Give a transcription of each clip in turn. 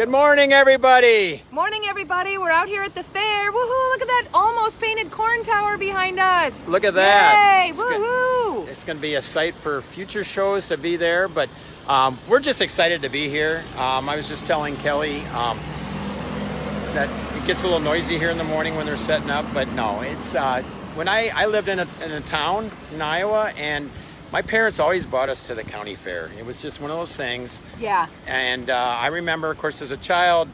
Good morning, everybody. Morning, everybody. We're out here at the fair. Woohoo! Look at that almost painted corn tower behind us. Look at that. Yay! Woohoo! It's going to be a sight for future shows to be there, but we're just excited to be here. I was just telling Kelly that it gets a little noisy here in the morning when they're setting up, but no, it's when I lived in a town in Iowa, and my parents always brought us to the county fair. It was just one of those things. Yeah. And I remember, of course, as a child,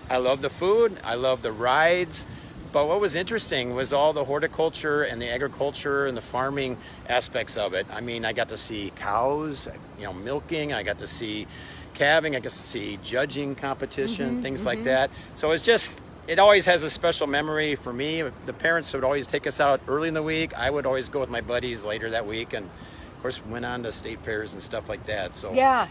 I loved the food, I loved the rides, but what was interesting was all the horticulture and the agriculture and the farming aspects of it. I mean, I got to see cows, milking, I got to see calving, I got to see judging competition, things like that. So it always has a special memory for me. The parents would always take us out early in the week. I would always go with my buddies later that week, and of course went on to state fairs and stuff like that. So yeah,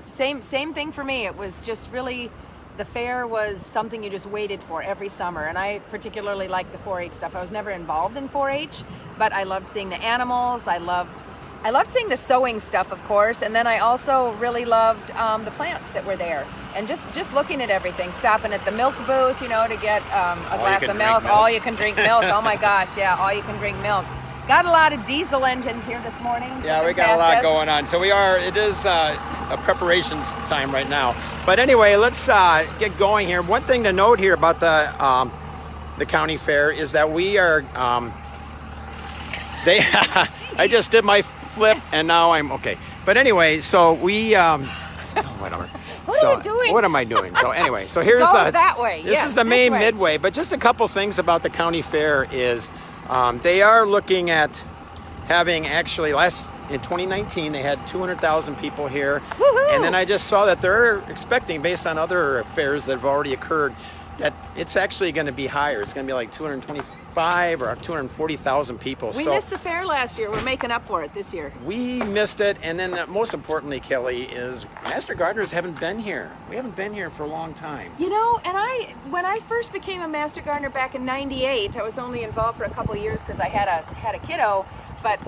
same thing for me. It was just really, the fair was something you just waited for every summer, and I particularly liked the 4-H stuff. I was never involved in 4-H, but I loved seeing the animals. I loved seeing the sewing stuff, of course, and then I also really loved the plants that were there, and just looking at everything, stopping at the milk booth, to get a glass of milk. All you can drink milk. Oh my gosh, yeah, all you can drink milk. Got a lot of diesel engines here this morning. Yeah, we got a lot going on. So it is a preparations time right now. But anyway, let's get going here. One thing to note here about the county fair is that we are, I just did my flip and now I'm okay. But anyway, so we, whatever. What are you doing? What am I doing? So anyway, so here's that way. This is the main midway, but just a couple things about the county fair is they are looking at having actually in 2019 they had 200,000 people here. Woo-hoo! And then I just saw that they're expecting, based on other fairs that have already occurred, that it's actually going to be higher. It's going to be like 225 or 240,000 people. We missed the fair last year. We're making up for it this year. We missed it, and then most importantly, Kelly, is Master Gardeners haven't been here. We haven't been here for a long time. And when I first became a Master Gardener back in '98, I was only involved for a couple of years because I had a kiddo, but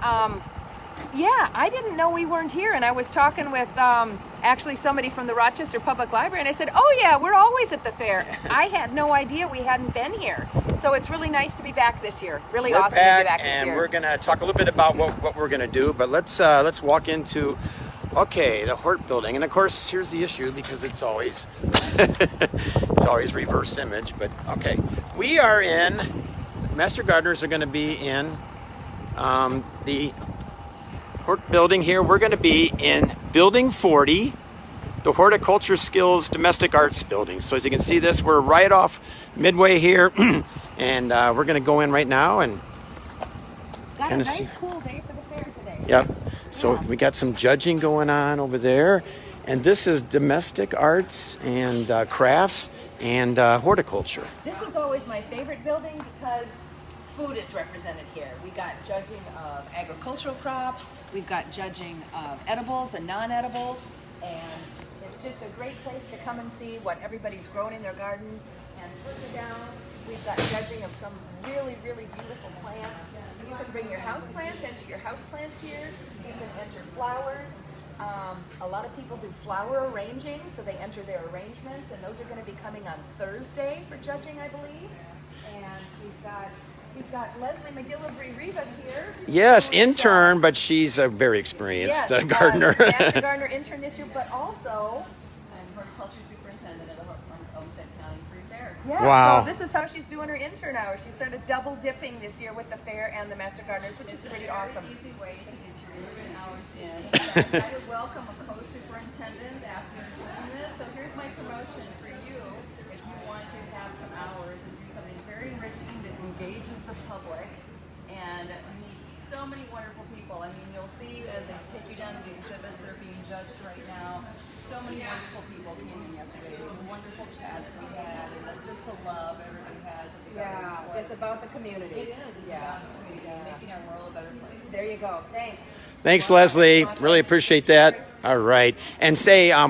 yeah, I didn't know we weren't here, and I was talking with actually somebody from the Rochester Public Library, and I said, oh yeah, we're always at the fair. I had no idea we hadn't been here. So it's really nice to be back this year. Really awesome to be back this year. And we're going to talk a little bit about what we're going to do, but let's walk into, the Hort building. And of course, here's the issue, because it's always reverse image, but okay. We are Master Gardeners are going to be in the Hort building here. We're going to be in Building 40, the Horticulture Skills Domestic Arts building. So as you can see this, we're right off midway here, and we're going to go in right now and got a nice cool day for the fair today. Yep. So we got some judging going on over there, and this is domestic arts and crafts and horticulture. This is always my favorite building because food is represented here. We got judging of agricultural crops, we've got judging of edibles and non-edibles, and it's just a great place to come and see what everybody's grown in their garden. And further down, we've got judging of some really, really beautiful plants. You can bring your house plants, enter your house plants here. You can enter flowers. A lot of people do flower arranging, so they enter their arrangements, and those are going to be coming on Thursday for judging, I believe. And we've got Leslie McGillivray-Rivas here. Yes, intern, but she's a very experienced gardener. Master Gardener intern this year, but also I'm horticulture superintendent at the Olmsted County Free Fair. Yeah, wow. So this is how she's doing her intern hours. She's sort of double dipping this year with the fair and the Master Gardeners, which is pretty awesome. It's a very easy way to get your intern hours in. I try to welcome a co-superintendent after doing this. So here's my promotion for you. If you want to have some hours and do something very enriching that engages the public and meet so many wonderful people. I mean, you'll see as they take you down to the exhibits that are being judged right now, so many wonderful people came in yesterday. Wonderful chats we had, and just the love everybody has. Yeah, it's about the community. It is. It's about the community, making our world a better place. There you go. Thanks. Thanks, Leslie. Really appreciate that. All right. And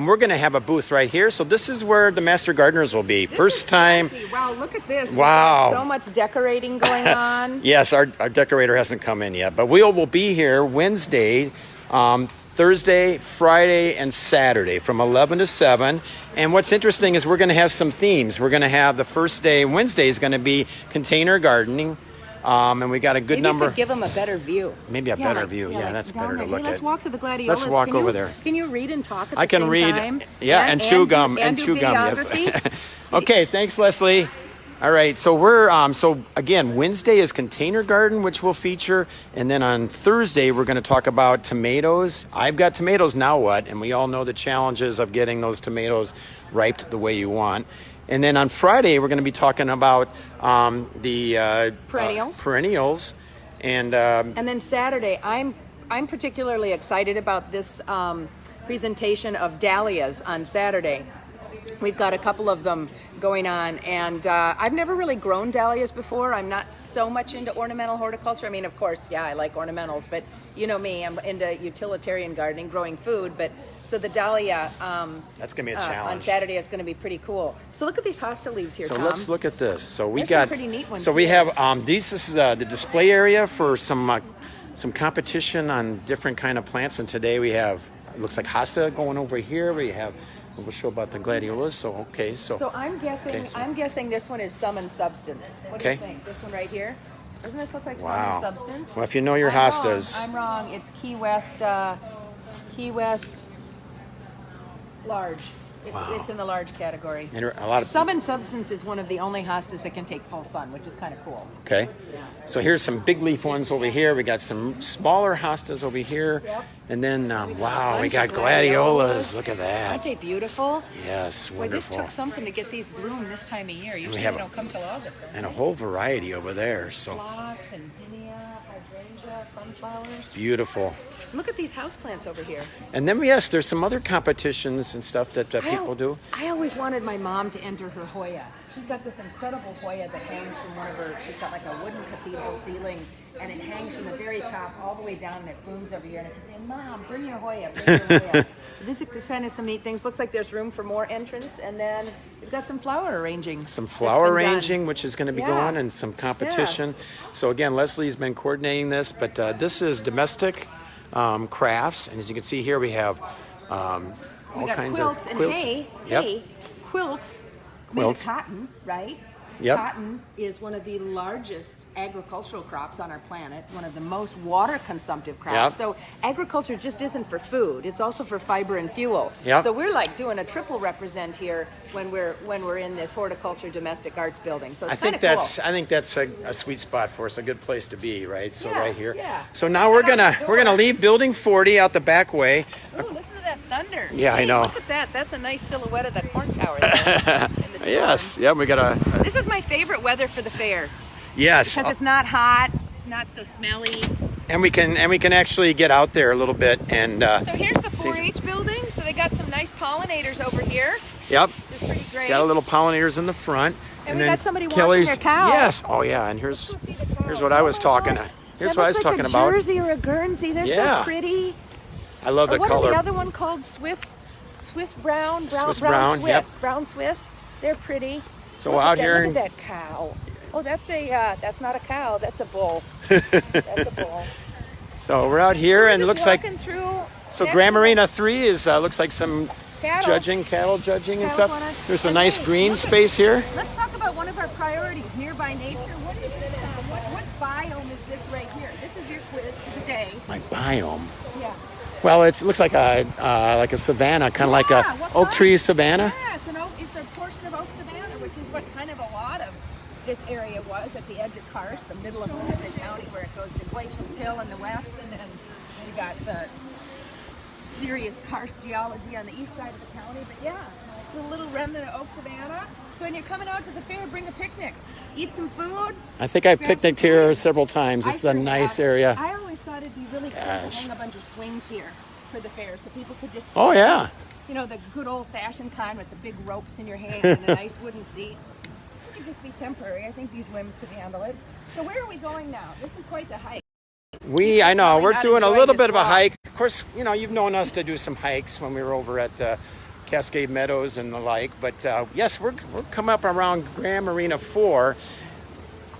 we're going to have a booth right here. So this is where the Master Gardeners will be. First time. Fancy. Wow, look at this. Wow. So much decorating going on. Yes, our decorator hasn't come in yet, but we will be here Wednesday, Thursday, Friday, and Saturday from 11 to 7. And what's interesting is we're going to have some themes. We're going to have the first day, Wednesday, is going to be container gardening. And we got a good number. Maybe you could give them a better view. Maybe a better view. Yeah, that's better to look at. Let's walk to the Gladiolas. Let's walk over there. Can you read and talk at the I can same read, time? and chew gum. And chew gum. Yes. videography? Okay, thanks, Leslie. All right, so we're so again, Wednesday is container garden, which we'll feature, and then on Thursday we're going to talk about tomatoes. I've got tomatoes, now what? And we all know the challenges of getting those tomatoes ripe the way you want. And then on Friday we're going to be talking about the perennials, and then Saturday, I'm particularly excited about this presentation of dahlias on Saturday. We've got a couple of them going on, and I've never really grown dahlias before. I'm not so much into ornamental horticulture. I mean, of course, yeah, I like ornamentals, but you know me, I'm into utilitarian gardening, growing food. But so the dahlia that's gonna be a challenge on Saturday is going to be pretty cool. So look at these hosta leaves here, So Tom. let's look at this. So we There's got some pretty neat ones so we here. have this is the display area for some competition on different kind of plants. And today we have, it looks like hosta going over here. We have. We'll show about the gladiolas. So okay, So I'm guessing. okay, so- I'm guessing this one is Sum and Substance. What do you Okay. think? This one right here. Doesn't this look like Wow. Sum and Substance? Well, if you know your I'm hostas. Wrong. I'm wrong. It's Key West large. It's in the large category. And a lot of Sum and Substance is one of the only hostas that can take full sun, which is kind of cool. Okay. So here's some big leaf ones over here. We got some smaller hostas over here. Yep. And then, wow, we bunch got of gladiolas. Look at Aren't that. they beautiful? Yes, Boy, this wonderful. took something to get these bloom this time of year. Usually have they don't come till August. Don't And a they? whole variety over there. So Phlox and zinnia, hydrangea, sunflowers. beautiful. Look at these houseplants over here. And then, yes, there's some other competitions and stuff that people do. I always wanted my mom to enter her Hoya. She's got this incredible Hoya that hangs from one of her, she's got like a wooden cathedral ceiling, and it hangs from the very top all the way down, and it blooms over here. And I can say, Mom, bring your Hoya, bring your Hoya. This is kind of some neat things. Looks like there's room for more entrance, and then we've got some flower arranging. Some flower that's been done. arranging, which is going to be Yeah. going, and some competition. So again, Leslie's been coordinating this, but this is domestic crafts, and as you can see here, we have all We got kinds quilts of and quilts. hay, quilts made of Quilts. cotton, right? Yep. Cotton is one of the largest agricultural crops on our planet, one of the most water consumptive crops. Yep. So agriculture just isn't for food, it's also for fiber and fuel. Yep. So we're like doing a triple represent here when we're in this horticulture domestic arts building. So it's I think kinda that's cool. a sweet spot for us, a good place to be, right? So Yeah, right here. yeah. So now Let's head out the we're gonna door. leave Building 40 out the back way. Ooh, listen to that thunder. Yeah, I Hey, know. Look at that. That's a nice silhouette of the corn tower there in the storm. Yes, yeah, we got a This is my favorite weather for the fair yes, because it's not hot, it's not so smelly. and we can actually get out there a little bit and So here's the 4-H building. So they got some nice pollinators over here. yep, They're pretty great. got a little pollinators in the front. And we then got somebody washing Kelly's, their cow. Yes, oh yeah, and here's Let's go see the cow. here's what I was Oh my talking. gosh. Here's That what I was looks like talking a about. Jersey or a Guernsey. They're Yeah. so pretty. I love the Or what color. is the other one called? Swiss brown, Swiss brown, yep. brown Swiss. They're pretty. So Look out at that, here, look at that cow. Oh, that's not a cow. That's a bull. That's a bull. so we're out here, and it Just looks like walking through so next Grand to the Marina 3 is looks like some cattle. cattle judging and Cattle stuff. wanna- There's a and nice hey, green look at- space here. Let's talk about one of our priorities, nearby nature. What is this? What biome is this right here? This is your quiz for the day. My biome. Yeah. Well, it looks like a savanna, kind of like a what oak kind? tree savanna. Yeah, it's a portion of oak savanna, which is what kind of a lot of this area was at the edge of karst, the middle of Olmsted County, where it goes to glacial till in the west, and then we got the serious karst geology on the east side of the county. But yeah, it's a little remnant of oak savanna. So when you're coming out to the fair, bring a picnic, eat some food. I think I've Grab picnicked some here food. several times. This is a I sure nice have. area. I always thought it'd be really cool to Gosh. hang a bunch of swings here for the fair, so people could just Oh yeah. you know, the good old-fashioned kind with the big ropes in your hand and a nice wooden seat. It could just be temporary. I think these limbs could handle it. So where are we going now? This is quite the hike. I know, probably we're not doing a enjoying little this bit of a walk. hike. Of course, you know, you've known us to do some hikes when we were over at Cascade Meadows and the like. But yes, we're coming up around Grand Marina 4.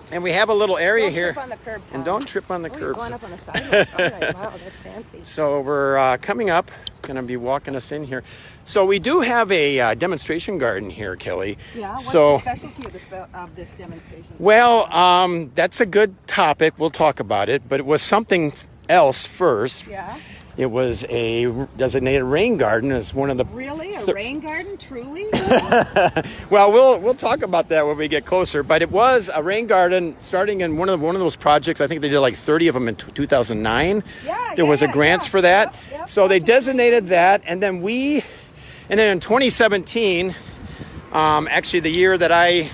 And we have a little area Don't here. trip on the curb, Tom. And don't trip on the Oh, you're curbs. going up on the sidewalk. All right, wow, that's fancy. So we're coming up, going to be walking us in here. So we do have a demonstration garden here, Kelly. Yeah, what's so, the specialty of this demonstration? Well, that's a good topic. We'll talk about it. But it was something else first. Yeah. It was a designated rain garden as one of the... Really? A rain garden? Truly? Well, we'll talk about that when we get closer. But it was a rain garden starting in one of those projects. I think they did like 30 of them in 2009. Yeah, there was a grants for that. Yep, so they designated that, and then in 2017, actually the year that I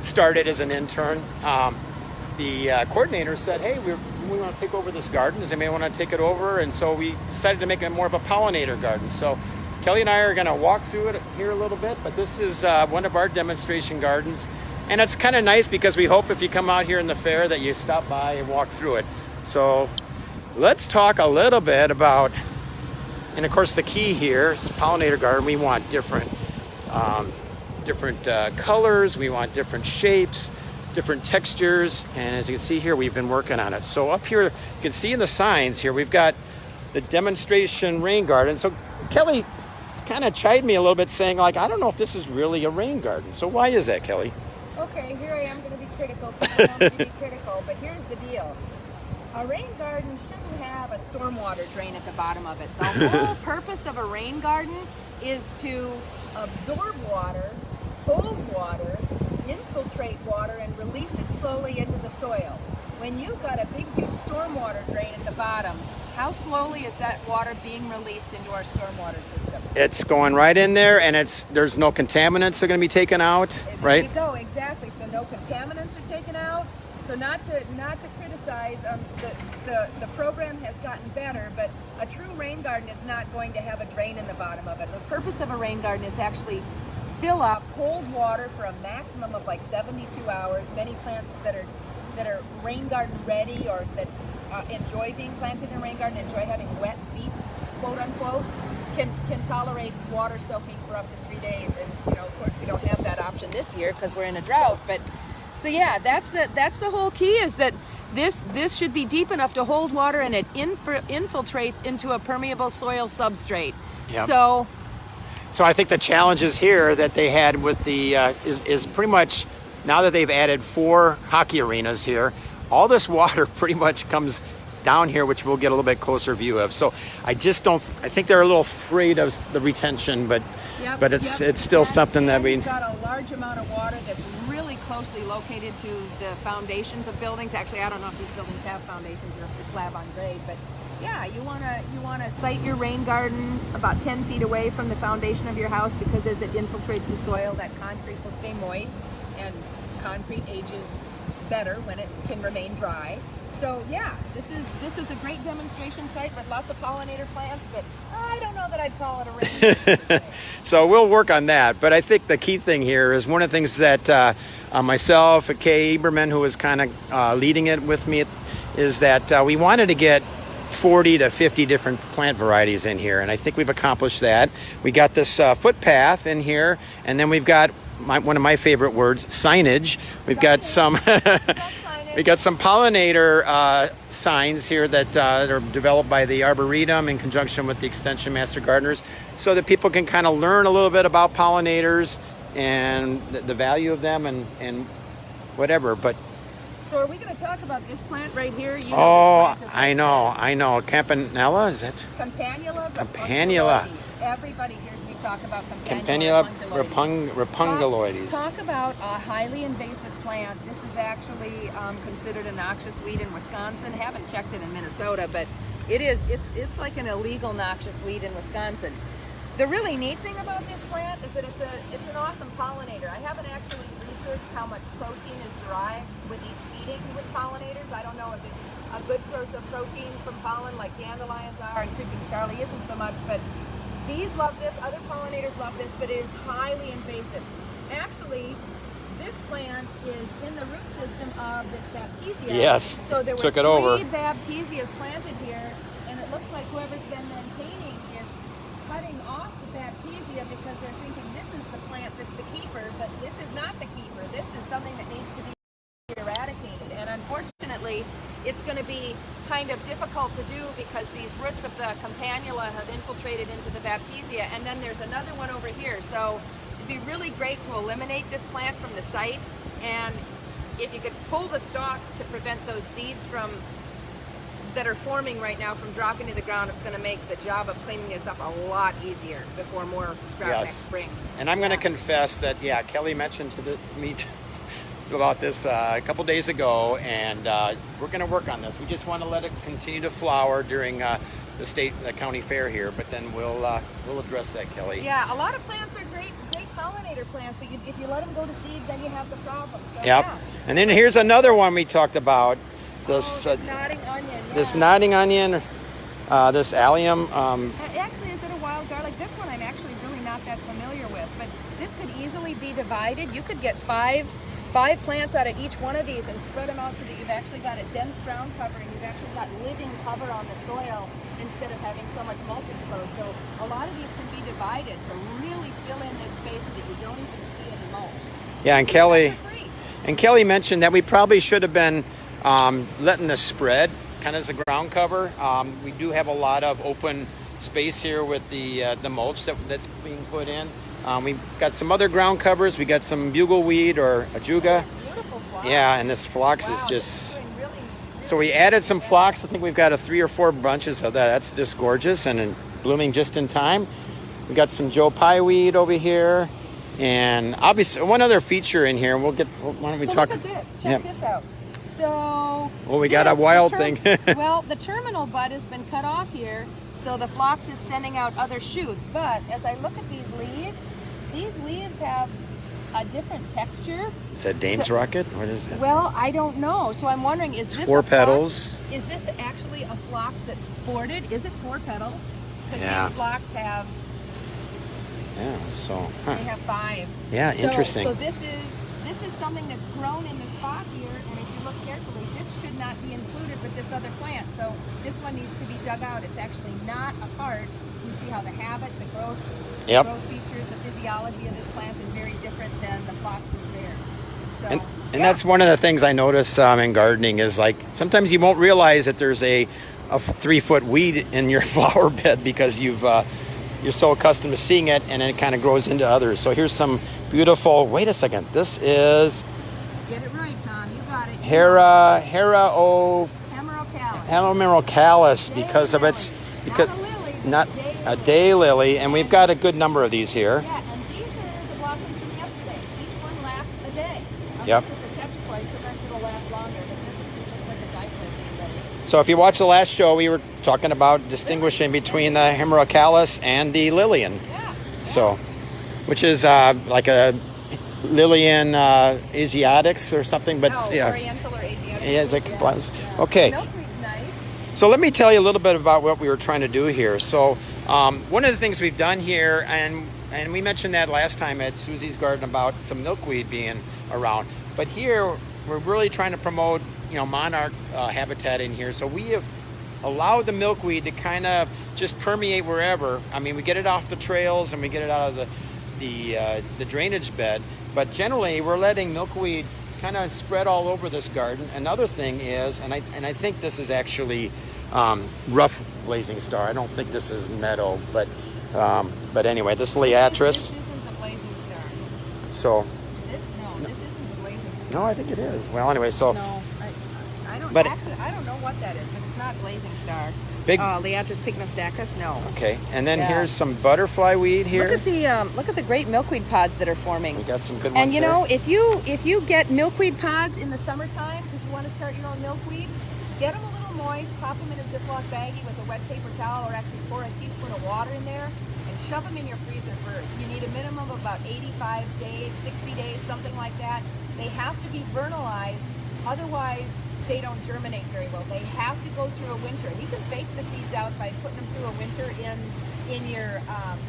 started as an intern, the coordinator said, "Hey, we want to take over this garden. Does anybody want to take it over?" And so we decided to make it more of a pollinator garden. So Kelly and I are going to walk through it here a little bit, but this is one of our demonstration gardens. And it's kind of nice because we hope if you come out here in the fair that you stop by and walk through it. So let's talk a little bit about, and of course the key here is pollinator garden. We want different colors. We want different shapes, different textures, and as you can see here, we've been working on it. So up here, you can see in the signs here, we've got the demonstration rain garden. So Kelly kind of chided me a little bit saying, like, I don't know if this is really a rain garden. So why is that, Kelly? Okay, here I am going to be critical. I'm going to be critical, but here's the deal. A rain garden shouldn't have a stormwater drain at the bottom of it. The whole purpose of a rain garden is to absorb water, hold water, infiltrate water, and release it slowly into the soil. When you've got a big, huge stormwater drain at the bottom, how slowly is that water being released into our stormwater system? It's going right in there, and there's no contaminants that are going to be taken out, right? There you go, exactly. So no contaminants are taken out. So not to criticize, the program has gotten better, but a true rain garden is not going to have a drain in the bottom of it. The purpose of a rain garden is to actually fill up, hold water for a maximum of like 72 hours. Many plants that are rain garden ready or that enjoy being planted in a rain garden, enjoy having wet feet, quote unquote, can tolerate water soaking for up to 3 days. And of course we don't have that option this year because we're in a drought. But so yeah, that's the whole key, is that this should be deep enough to hold water, and it infiltrates into a permeable soil substrate. Yep. So I think the challenges here that they had with the is pretty much, now that they've added 4 hockey arenas here, all this water pretty much comes down here, which we'll get a little bit closer view of. So I think they're a little afraid of the retention, but it's still something that we've got a large amount of water that's really closely located to the foundations of buildings. Actually, I don't know if these buildings have foundations or if they're slab on grade, but yeah, you wanna site your rain garden about 10 feet away from the foundation of your house, because as it infiltrates the soil, that concrete will stay moist, and concrete ages better when it can remain dry. So yeah, this is a great demonstration site with lots of pollinator plants, but I don't know that I'd call it a rain garden. So we'll work on that. But I think the key thing here is one of the things that myself, Kay Eberman, who was kind of leading it with me, is that we wanted to get 40 to 50 different plant varieties in here, and I think we've accomplished that. We got this footpath in here, and then we've got one of my favorite words, signage. We've got some pollinator signs here that are developed by the Arboretum in conjunction with the Extension Master Gardeners, so that people can kind of learn a little bit about pollinators and the value of them and whatever. But so are we going to talk about this plant right here? You know, this plant I know. Campanella, is it? Campanula. Everybody hears me talk about Campanula rapunguloides. Talk about a highly invasive plant. This is actually considered a noxious weed in Wisconsin. Haven't checked it in Minnesota, but it's like an illegal noxious weed in Wisconsin. The really neat thing about this plant is that it's an awesome pollinator. I haven't actually researched how much protein is derived with each feeding with pollinators. I don't know if it's a good source of protein from pollen like dandelions are and creeping Charlie isn't so much, but bees love this, other pollinators love this, but it is highly invasive. Actually, this plant is in the root system of this Baptisia. Yes, so there were took it over. 3 Baptisias planted here, and it looks like whoever's been maintaining is cutting off the Baptisia because they're thinking this is the plant that's the keeper, but this is not the keeper. This is something that needs to be eradicated. eventually it's going to be kind of difficult to do because these roots of the campanula have infiltrated into the baptisia, and then there's another one over here. So it'd be really great to eliminate this plant from the site, and if you could pull the stalks to prevent those seeds that are forming right now from dropping to the ground, it's going to make the job of cleaning this up a lot easier before more sprout next spring. And I'm going to confess that, Kelly mentioned to me about this a couple days ago, and we're going to work on this. We just want to let it continue to flower during the county fair here, but then we'll address that, Kelly. Yeah, a lot of plants are great pollinator plants, but if you let them go to seed, then you have the problem. So, yep. Yeah. And then here's another one we talked about. This nodding onion. Yeah. This nodding onion, this allium. Actually, is it a wild garlic? This one I'm actually really not that familiar with, but this could easily be divided. You could get five plants out of each one of these and spread them out so that you've actually got a dense ground cover and you've actually got living cover on the soil instead of having so much mulch exposed. So a lot of these can be divided to really fill in this space so that you don't even see any mulch. Yeah, and Kelly mentioned that we probably should have been letting this spread kind of as a ground cover. We do have a lot of open space here with the mulch that's being put in. We've got some other ground covers. We got some bugleweed or ajuga. Beautiful phlox. Yeah, and this phlox is just... So we added some phlox. I think we've got 3 or 4 bunches of that. That's just gorgeous and blooming just in time. We got some Joe Pye weed over here. And obviously one other feature in here, why don't we talk... Look at this. Check this out. So... Well, we got a wild thing. Well, the terminal bud has been cut off here, so the phlox is sending out other shoots. But as I look at these leaves have a different texture. Is that Dane's rocket? What is that? Well, I don't know. So I'm wondering, is this 4 petals? Is this actually a phlox that's sported? Is it 4 petals? Because these phlox have... Yeah, so... They have 5. Yeah, interesting. So this is something that's grown in the spot here, and if you look carefully, this should not be included with this other plant. So this one needs to be dug out. It's actually not a part. You can see how the habit, the growth features, the physiology of this plant is very different than the phlox that's there. So, and that's one of the things I noticed in gardening is like sometimes you won't realize that there's a 3-foot weed in your flower bed because you're so accustomed to seeing it, and then it kind of grows into others. So here's some beautiful. Wait a second. This is. Get it right, Tom. You got it. Hemerocallis because of its not a daylily, and we've got a good number of these here. Yeah, and these are the blossoms from yesterday. Each one lasts a day. Yep. Unless it's a tetraploid, sometimes it'll last longer, but this one just looks like a diploid being ready. So if you watch the last show, we were talking about distinguishing between the Hemerocallis and the Lillian. Yeah. So, which is like a Lillian Asiatics or something, but Oriental or Asiatic. Yeah, it's like okay. Milkweed's nice. So let me tell you a little bit about what we were trying to do here. So one of the things we've done here, and we mentioned that last time at Susie's garden about some milkweed being around, but here we're really trying to promote monarch habitat in here. So we have allowed the milkweed to kind of just permeate wherever. I mean, we get it off the trails and we get it out of the drainage bed, but generally we're letting milkweed kind of spread all over this garden. Another thing is, and I think this is actually rough blazing star. I don't think this is meadow, but anyway, this is Liatris. This isn't a blazing star. So. Is it? No, this isn't a blazing star. No, I think it is. Well, anyway, so. No, I don't. But actually, I don't know what that is, but it's not blazing star. Big. Liatris pygmostachys. No. Okay, and then here's some butterfly weed here. Look at the great milkweed pods that are forming. We got some good ones. And if you get milkweed pods in the summertime because you want to start your own milkweed, get them a little moist, pop them in a Ziploc baggie with a wet paper towel, or actually pour a teaspoon of water in there and shove them in your freezer for. You need a minimum of about 85 days, 60 days, something like that. They have to be vernalized, otherwise they don't germinate very well. They have to go through a winter. And you can bake the seeds out by putting them through a winter in your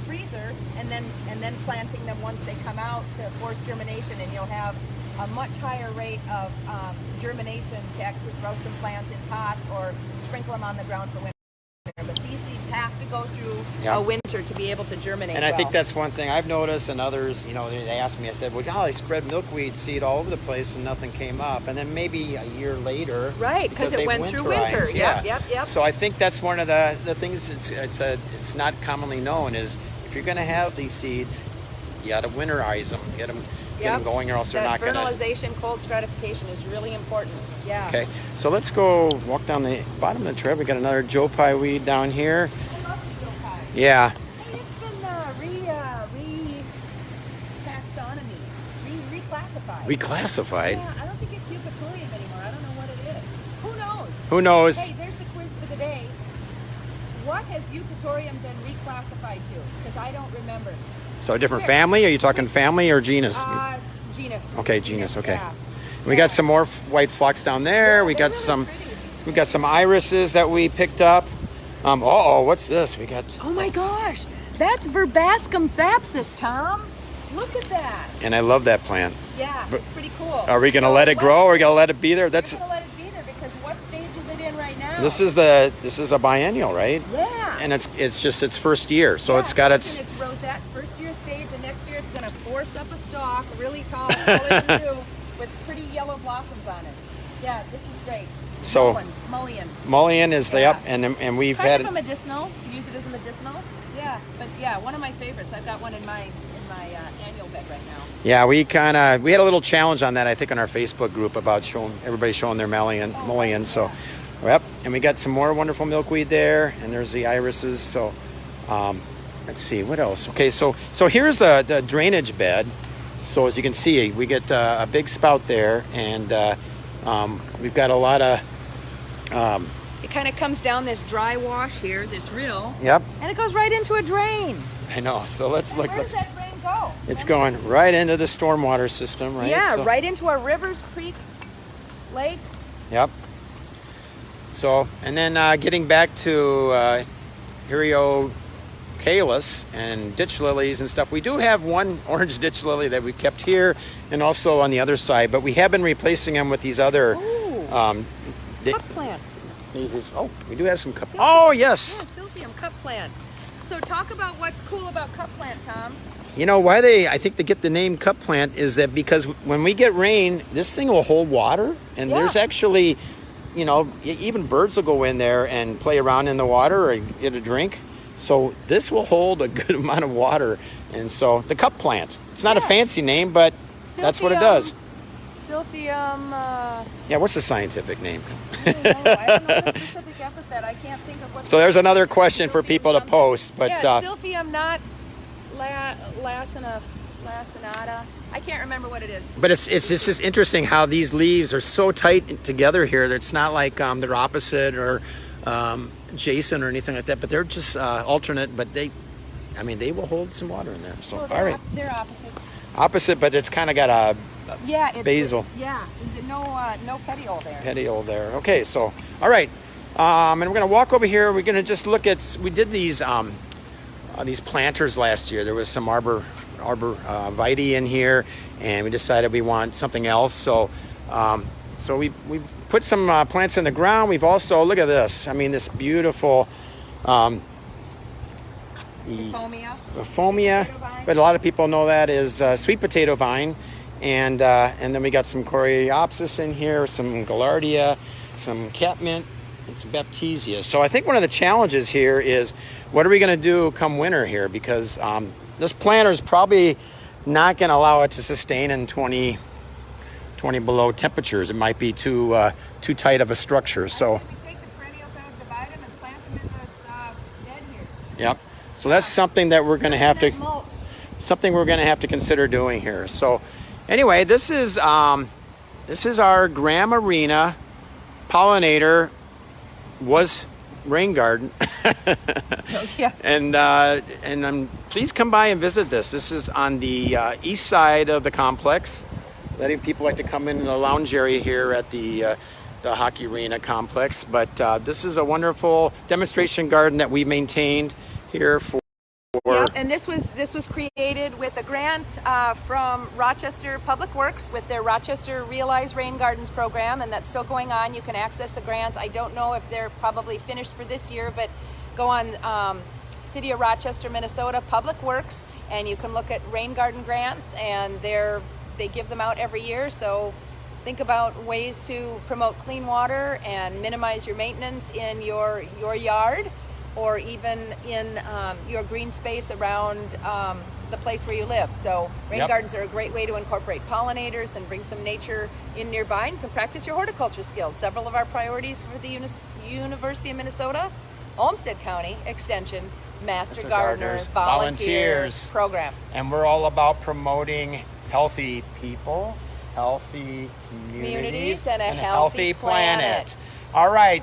freezer and then planting them once they come out to force germination, and you'll have a much higher rate of germination to actually grow some plants in pots or sprinkle them on the ground for winter. But these seeds have to to go through Yeah. a winter to be able to germinate. And I think well. that's one thing I've noticed, and others, they asked me, I said, well, golly, I spread milkweed seed all over the place and nothing came up. And then maybe a year later, Right, because it they went through winter. winterized, Yep. So I think that's one of the things it's not commonly known is if you're going to have these seeds, you got to winterize them, get them going, or else they're not going to. Fertilization, cold stratification is really important. Yeah. Okay, so let's go walk down the bottom of the trail. We got another Joe Pye weed down here. I love the Joe Pye. Yeah. Hey, it's been reclassified. Reclassified? Yeah, I don't think it's eupatorium anymore. I don't know what it is. Who knows? Who knows? Hey, there's the quiz for the day. What has eupatorium been reclassified to? Because I don't remember. So a different family? Are you talking family or genus? Genus. Okay, genus. Okay. Yeah. We got some more white phlox down there. Yeah, we they're got really pretty. some irises that we picked up. What's this? We got. Oh my gosh, that's Verbascum thapsus, Tom. Look at that. And I love that plant. Yeah, But it's pretty cool. Are we gonna let it grow, or are we gonna let it be there? We're gonna let it be there because what stage is it in right now? This is a biennial, right? Yeah. And it's just its first year, so Yeah, it's got in its. its rosette first year stage, and next year it's gonna force up a stalk, really tall, taller than you, with pretty yellow blossoms on it. Yeah, this is great. So mullein is the up, and we've kind had of a medicinal. You can use it as a medicinal. Yeah, but yeah, one of my favorites. I've got one in my annual bed right now. Yeah, we had a little challenge on that, I think, on our Facebook group about everybody showing their mullein. So, yep, and we got some more wonderful milkweed there, and there's the irises. So, let's see what else. Okay, so here's the drainage bed. So as you can see, we get a big spout there, and we've got a lot of. It kind of comes down this dry wash here, this rill. Yep. And it goes right into a drain. I know. So let's look. Where does that drain go? It's going right into the stormwater system, right? Yeah, So- right into our rivers, creeks, lakes. Yep. So, and then getting back to Hyriocalis and ditch lilies and stuff, we do have one orange ditch lily that we kept here and also on the other side, but we have been replacing them with these other. Cup plant. We do have some cup. Silphium. Oh, yes. Yeah, Silphium cup plant. So talk about what's cool about cup plant, Tom. You know why I think they get the name cup plant is that because when we get rain, this thing will hold water, and there's actually, even birds will go in there and play around in the water or get a drink. So this will hold a good amount of water, and so the cup plant. It's not a fancy name, but that's what it does. Silphium. Yeah, what's the scientific name? I don't know the specific epithet. I can't think of what. So there's another question for people to something. post, but Yeah, Silphium, not lacinata. I can't remember what it is. but it's just interesting how these leaves are so tight together here. It's not like they're opposite or adjacent or anything like that, but they're just alternate. But they will hold some water in there. So Well, all right, they're opposite. opposite, but it's kind of got a basil. No petiole there. Petiole there. Okay, so all right, and we're gonna walk over here. We're gonna just look at. We did these planters last year. There was some arbor vitae in here, and we decided we want something else. So we put some plants in the ground. We've also look at this. I mean, this beautiful Euphomia, but a lot of people know that is sweet potato vine. And then we got some Coreopsis in here, some Gaillardia, some catmint, and some Baptisia. So I think one of the challenges here is what are we going to do come winter here? Because this planter is probably not going to allow it to sustain in 20 below temperatures. It might be too tight of a structure. So we take the perennials out, divide them, and plant them in this bed here. Yep. So that's something that we're going to have to consider doing here. So anyway, this is our Graham Arena pollinator was rain garden. Yeah. And please come by and visit this. This is on the east side of the complex. Letting people like to come in the lounge area here at the hockey arena complex. But this is a wonderful demonstration garden that we maintained here for. Yeah, and this was created with a grant from Rochester Public Works with their Rochester Realize Rain Gardens program, and that's still going on. You can access the grants. I don't know if they're probably finished for this year, but go on City of Rochester, Minnesota, Public Works, and you can look at rain garden grants, and they give them out every year. So think about ways to promote clean water and minimize your maintenance in your yard, or even in your green space around the place where you live. So rain gardens are a great way to incorporate pollinators and bring some nature in nearby, and can practice your horticulture skills. Several of our priorities for the University of Minnesota, Olmsted County Extension, Master Gardeners, Volunteers program. And we're all about promoting healthy people, healthy communities, and a healthy planet. All right.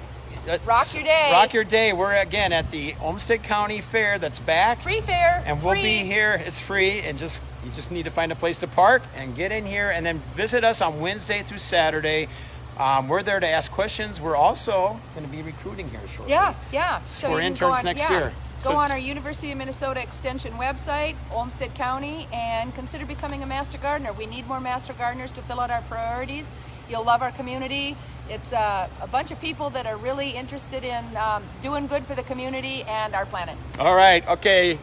Rock your day. Rock your day. We're again at the Olmsted County Fair that's back. Free fair. And we'll be here. It's free, and you just need to find a place to park and get in here, and then visit us on Wednesday through Saturday. We're there to ask questions. We're also going to be recruiting here shortly. Yeah. So for interns next year. Go on our University of Minnesota Extension website, Olmsted County, and consider becoming a Master Gardener. We need more Master Gardeners to fill out our priorities. You'll love our community. It's a bunch of people that are really interested in doing good for the community and our planet. All right. Okay.